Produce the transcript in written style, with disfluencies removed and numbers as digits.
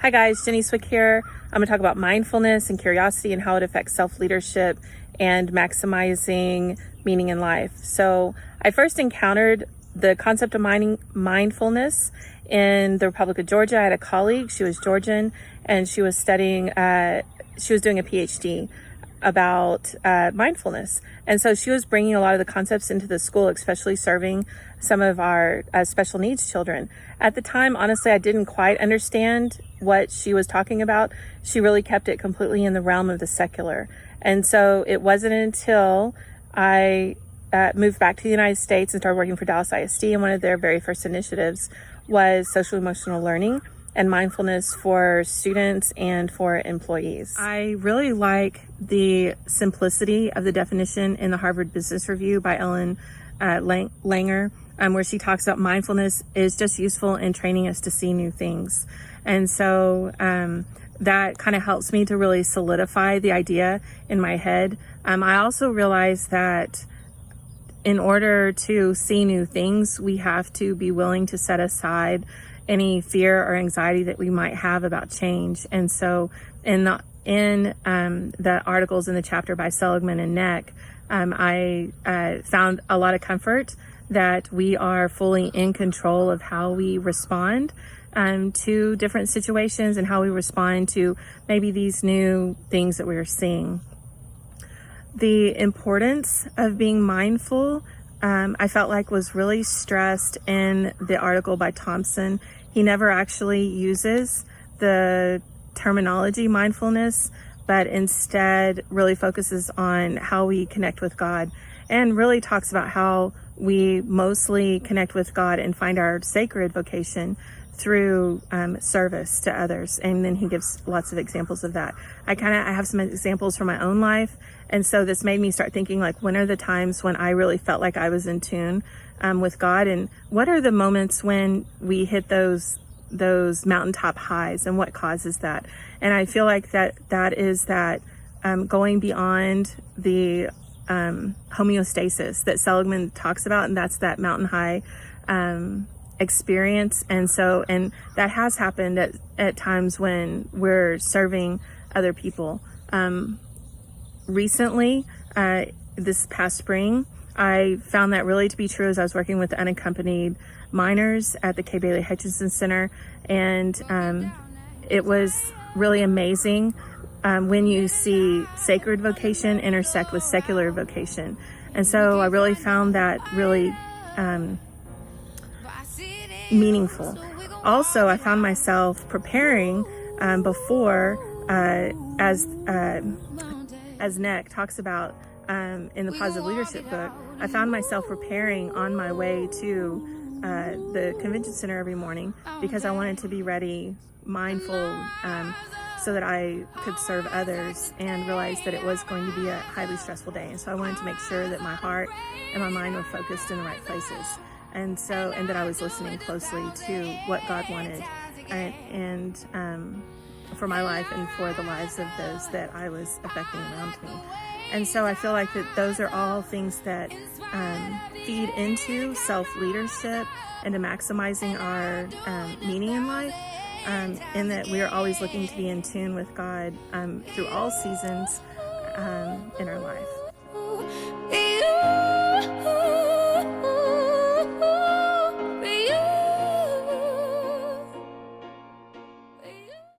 Hi guys, JSwick here. I'm going to talk about mindfulness and curiosity and how it affects self-leadership and maximizing meaning in life. So I first encountered the concept of mindfulness in the Republic of Georgia. I had a colleague, she was Georgian, and she was studying, she was doing a PhD about mindfulness. And so she was bringing a lot of the concepts into the school, especially serving some of our special needs children. At the time, honestly, I didn't quite understand what she was talking about. She really kept it completely in the realm of the secular. And so it wasn't until I moved back to the United States and started working for Dallas ISD, and one of their very first initiatives was social emotional learning and mindfulness for students and for employees. I really like the simplicity of the definition in the Harvard Business Review by Ellen Langer, where she talks about mindfulness is just useful in training us to see new things. And so that kind of helps me to really solidify the idea in my head. I also realize that in order to see new things, we have to be willing to set aside any fear or anxiety that we might have about change. And so in the articles in the chapter by Seligman and Neck, I found a lot of comfort that we are fully in control of how we respond to different situations and how we respond to maybe these new things that we're seeing. The importance of being mindful, I felt like was really stressed in the article by Thompson. He never actually uses the terminology mindfulness, but instead really focuses on how we connect with God, and really talks about how we mostly connect with God and find our sacred vocation through service to others. And then he gives lots of examples of that. I have some examples from my own life. And so this made me start thinking, like, when are the times when I really felt like I was in tune with God, and what are the moments when we hit those mountaintop highs, and what causes that? And I feel like that is going beyond the homeostasis that Seligman talks about, and that's that mountain high experience. And that has happened at times when we're serving other people. Recently, this past spring, I found that really to be true as I was working with unaccompanied minors at the K. Bailey Hutchinson Center. And it was really amazing when you see sacred vocation intersect with secular vocation. And so I really found that really meaningful. Also, I found myself preparing before, as Neck talks about in the Positive Leadership book, I found myself preparing on my way to the convention center every morning because I wanted to be ready, mindful, so that I could serve others, and realized that it was going to be a highly stressful day. And so I wanted to make sure that my heart and my mind were focused in the right places. And that I was listening closely to what God wanted and for my life and for the lives of those that I was affecting around me. And so I feel like that those are all things that feed into self-leadership and to maximizing our meaning in life, and that we are always looking to be in tune with God through all seasons in our life.